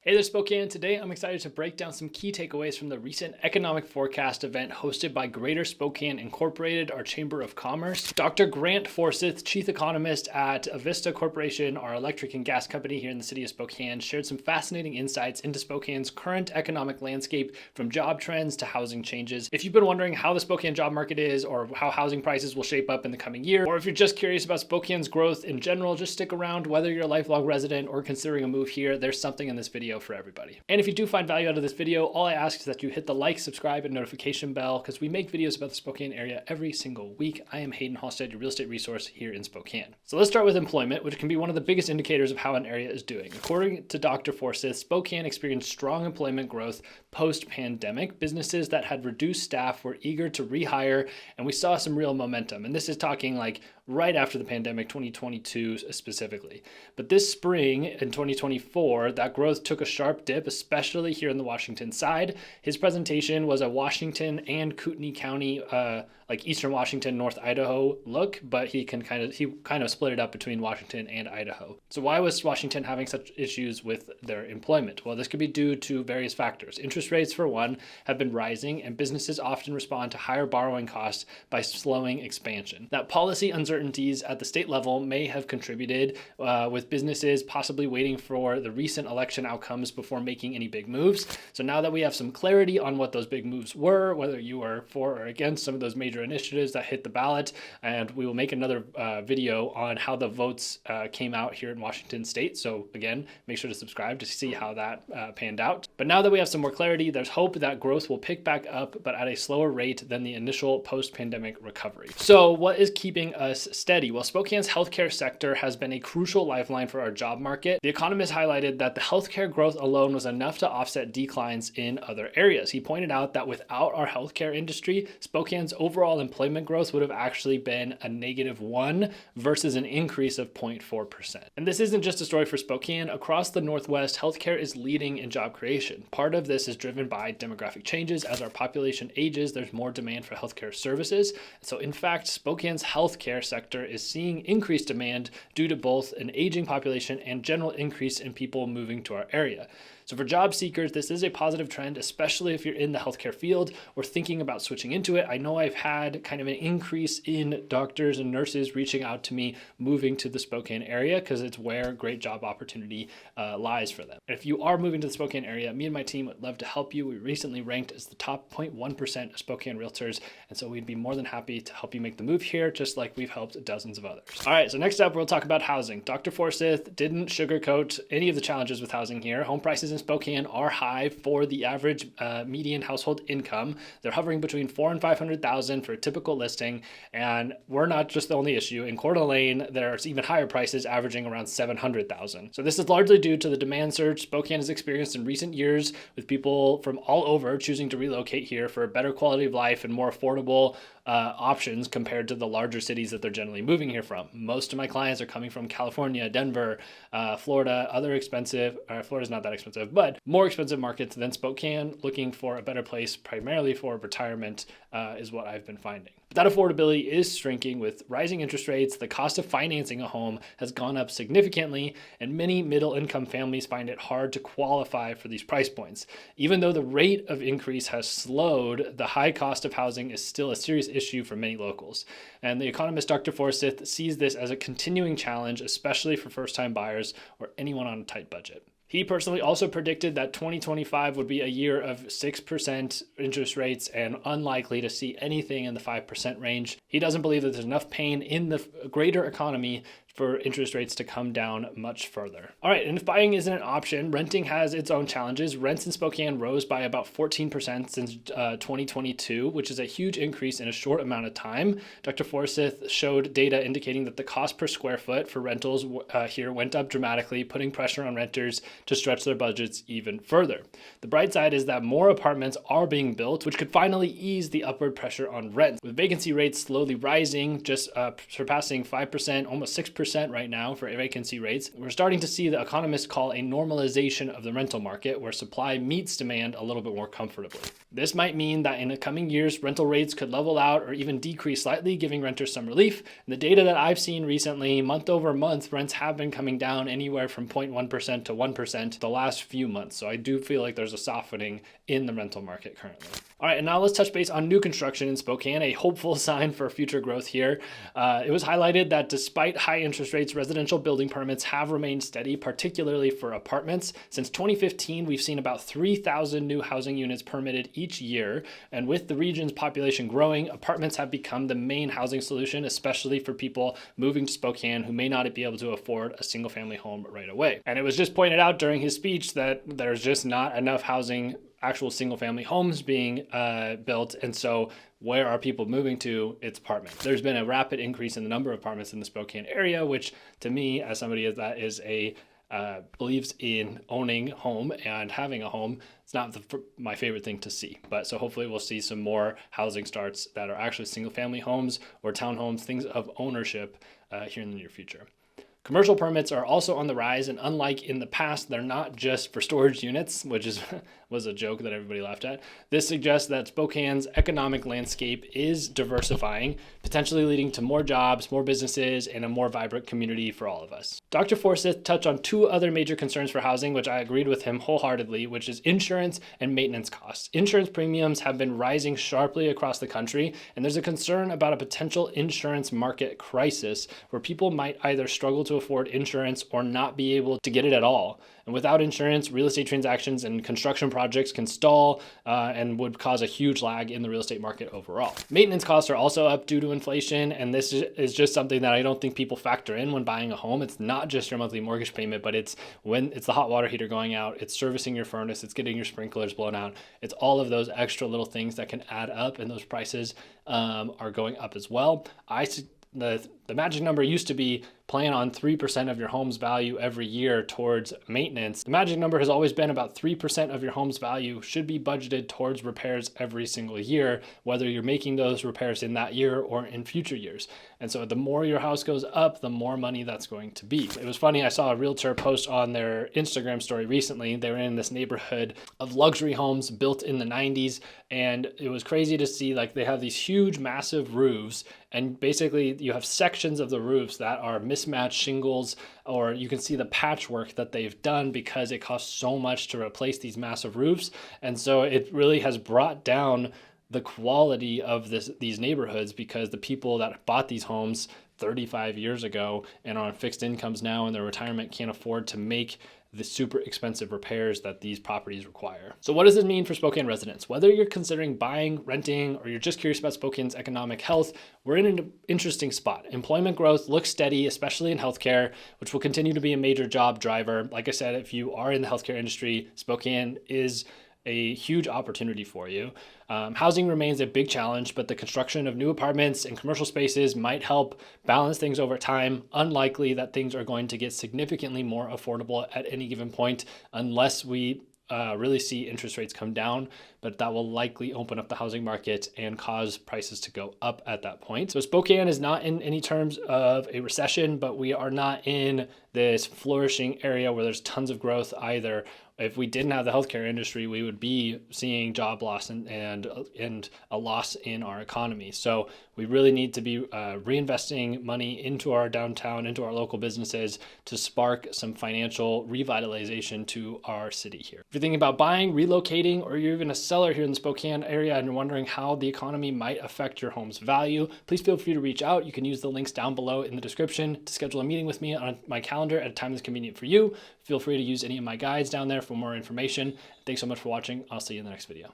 Hey there, Spokane. Today, I'm excited to break down some key takeaways from the recent economic forecast event hosted by Greater Spokane Incorporated, our Chamber of Commerce. Dr. Grant Forsyth, Chief Economist at Avista Corporation, our electric and gas company here in the city of Spokane, shared some fascinating insights into Spokane's current economic landscape, from job trends to housing changes. If you've been wondering how the Spokane job market is or how housing prices will shape up in the coming year, or if you're just curious about Spokane's growth in general, just stick around. Whether you're a lifelong resident or considering a move here, there's something in this video for everybody. And if you do find value out of this video, all I ask is that you hit the like, subscribe, and notification bell, because we make videos about the Spokane area every single week. I am Haydn Halsted, your real estate resource here in Spokane. So let's start with employment, which can be one of the biggest indicators of how an area is doing. According to Dr. Forsyth, Spokane experienced strong employment growth post-pandemic. Businesses that had reduced staff were eager to rehire, and we saw some real momentum. And this is talking like right after the pandemic, 2022 specifically. But this spring in 2024, that growth took a sharp dip, especially here in the Washington side. His presentation was a Washington and Kootenai County, like Eastern Washington, North Idaho look, but he kind of split it up between Washington and Idaho. So why was Washington having such issues with their employment? Well, this could be due to various factors. Interest rates, for one, have been rising, and businesses often respond to higher borrowing costs by slowing expansion. That policy uncertainties at the state level may have contributed, with businesses possibly waiting for the recent election outcomes before making any big moves. So now that we have some clarity on what those big moves were, whether you are for or against some of those major initiatives that hit the ballot, and we will make another video on how the votes came out here in Washington state. So again, make sure to subscribe to see how that panned out. But now that we have some more clarity, there's hope that growth will pick back up, but at a slower rate than the initial post-pandemic recovery. So what is keeping us steady? Well, Spokane's healthcare sector has been a crucial lifeline for our job market. The Economist highlighted that the healthcare growth alone was enough to offset declines in other areas. He pointed out that without our healthcare industry, Spokane's overall employment growth would have actually been a -1 versus an increase of 0.4%. And this isn't just a story for Spokane. Across the Northwest, healthcare is leading in job creation. Part of this is driven by demographic changes. As our population ages, there's more demand for healthcare services. So in fact, Spokane's healthcare sector is seeing increased demand due to both an aging population and general increase in people moving to our area. So for job seekers, this is a positive trend, especially if you're in the healthcare field or thinking about switching into it. I know I've had kind of an increase in doctors and nurses reaching out to me moving to the Spokane area because it's where great job opportunity lies for them. If you are moving to the Spokane area, me and my team would love to help you. We recently ranked as the top 0.1% of Spokane realtors, and so we'd be more than happy to help you make the move here, just like we've helped dozens of others. All right, so next up, we'll talk about housing. Dr. Forsyth didn't sugarcoat any of the challenges with housing here. Home prices in Spokane are high for the average median household income. They're hovering between $400,000 and $500,000 for a typical listing, and we're not just the only issue. In Coeur d'Alene, there's even higher prices, averaging around $700,000. So this is largely due to the demand surge Spokane has experienced in recent years, with people from all over choosing to relocate here for a better quality of life and more affordable options compared to the larger cities that they're generally moving here from. Most of my clients are coming from California, Denver, Florida, other expensive, Florida's not that expensive, but more expensive markets than Spokane, looking for a better place primarily for retirement is what I've been finding. But that affordability is shrinking with rising interest rates. The cost of financing a home has gone up significantly, and many middle-income families find it hard to qualify for these price points. Even though the rate of increase has slowed, the high cost of housing is still a serious issue for many locals. And the economist Dr. Forsyth sees this as a continuing challenge, especially for first-time buyers or anyone on a tight budget. He personally also predicted that 2025 would be a year of 6% interest rates and unlikely to see anything in the 5% range. He doesn't believe that there's enough pain in the greater economy for interest rates to come down much further. All right, and if buying isn't an option, renting has its own challenges. Rents in Spokane rose by about 14% since 2022, which is a huge increase in a short amount of time. Dr. Forsyth showed data indicating that the cost per square foot for rentals here went up dramatically, putting pressure on renters to stretch their budgets even further. The bright side is that more apartments are being built, which could finally ease the upward pressure on rents. With vacancy rates slowly rising, just surpassing 5%, almost 6% 6% right now for vacancy rates. We're starting to see the economists call a normalization of the rental market where supply meets demand a little bit more comfortably. This might mean that in the coming years, rental rates could level out or even decrease slightly, giving renters some relief. And the data that I've seen recently, month over month, rents have been coming down anywhere from 0.1% to 1% the last few months. So I do feel like there's a softening in the rental market currently. All right, and now let's touch base on new construction in Spokane, a hopeful sign for future growth here. It was highlighted that despite high interest rates, residential building permits have remained steady, particularly for apartments. Since 2015, we've seen about 3,000 new housing units permitted each year. And with the region's population growing, apartments have become the main housing solution, especially for people moving to Spokane who may not be able to afford a single family home right away. And it was just pointed out during his speech that there's just not enough housing, actual single family homes being built. And so where are people moving to? It's apartments. There's been a rapid increase in the number of apartments in the Spokane area, which to me, as somebody that is believes in owning a home and having a home, it's not my favorite thing to see. But so hopefully we'll see some more housing starts that are actually single family homes or townhomes, things of ownership here in the near future. Commercial permits are also on the rise, and unlike in the past, they're not just for storage units, which was a joke that everybody laughed at. This suggests that Spokane's economic landscape is diversifying, potentially leading to more jobs, more businesses, and a more vibrant community for all of us. Dr. Forsyth touched on two other major concerns for housing, which I agreed with him wholeheartedly, which is insurance and maintenance costs. Insurance premiums have been rising sharply across the country, and there's a concern about a potential insurance market crisis where people might either struggle to afford insurance or not be able to get it at all. And without insurance, real estate transactions and construction projects can stall and would cause a huge lag in the real estate market overall. Maintenance costs are also up due to inflation, and this is just something that I don't think people factor in when buying a home. It's not just your monthly mortgage payment, but it's the hot water heater going out, it's servicing your furnace, it's getting your sprinklers blown out. It's all of those extra little things that can add up, and those prices are going up as well. The magic number used to be plan on 3% of your home's value every year towards maintenance. The magic number has always been about 3% of your home's value should be budgeted towards repairs every single year, whether you're making those repairs in that year or in future years. And so the more your house goes up, the more money that's going to be. It was funny, I saw a Realtor post on their Instagram story recently. They were in this neighborhood of luxury homes built in the 90s, and it was crazy to see, like, they have these huge, massive roofs, and basically you have sections of the roofs that are mismatched shingles, or you can see the patchwork that they've done because it costs so much to replace these massive roofs. And so it really has brought down the quality of these neighborhoods, because the people that bought these homes 35 years ago and are on fixed incomes now in their retirement can't afford to make the super expensive repairs that these properties require. So what does this mean for Spokane residents? Whether you're considering buying, renting, or you're just curious about Spokane's economic health, we're in an interesting spot. Employment growth looks steady, especially in healthcare, which will continue to be a major job driver. Like I said, if you are in the healthcare industry, Spokane is a huge opportunity for you. Housing remains a big challenge, but the construction of new apartments and commercial spaces might help balance things over time. Unlikely that things are going to get significantly more affordable at any given point unless we really see interest rates come down, but that will likely open up the housing market and cause prices to go up at that point. So Spokane is not in any terms of a recession, but we are not in this flourishing area where there's tons of growth either. If we didn't have the healthcare industry, we would be seeing job loss and a loss in our economy. So we really need to be reinvesting money into our downtown, into our local businesses to spark some financial revitalization to our city here. If you're thinking about buying, relocating, or you're even a seller here in the Spokane area and you're wondering how the economy might affect your home's value, please feel free to reach out. You can use the links down below in the description to schedule a meeting with me on my calendar at a time that's convenient for you. Feel free to use any of my guides down there for more information. Thanks so much for watching. I'll see you in the next video.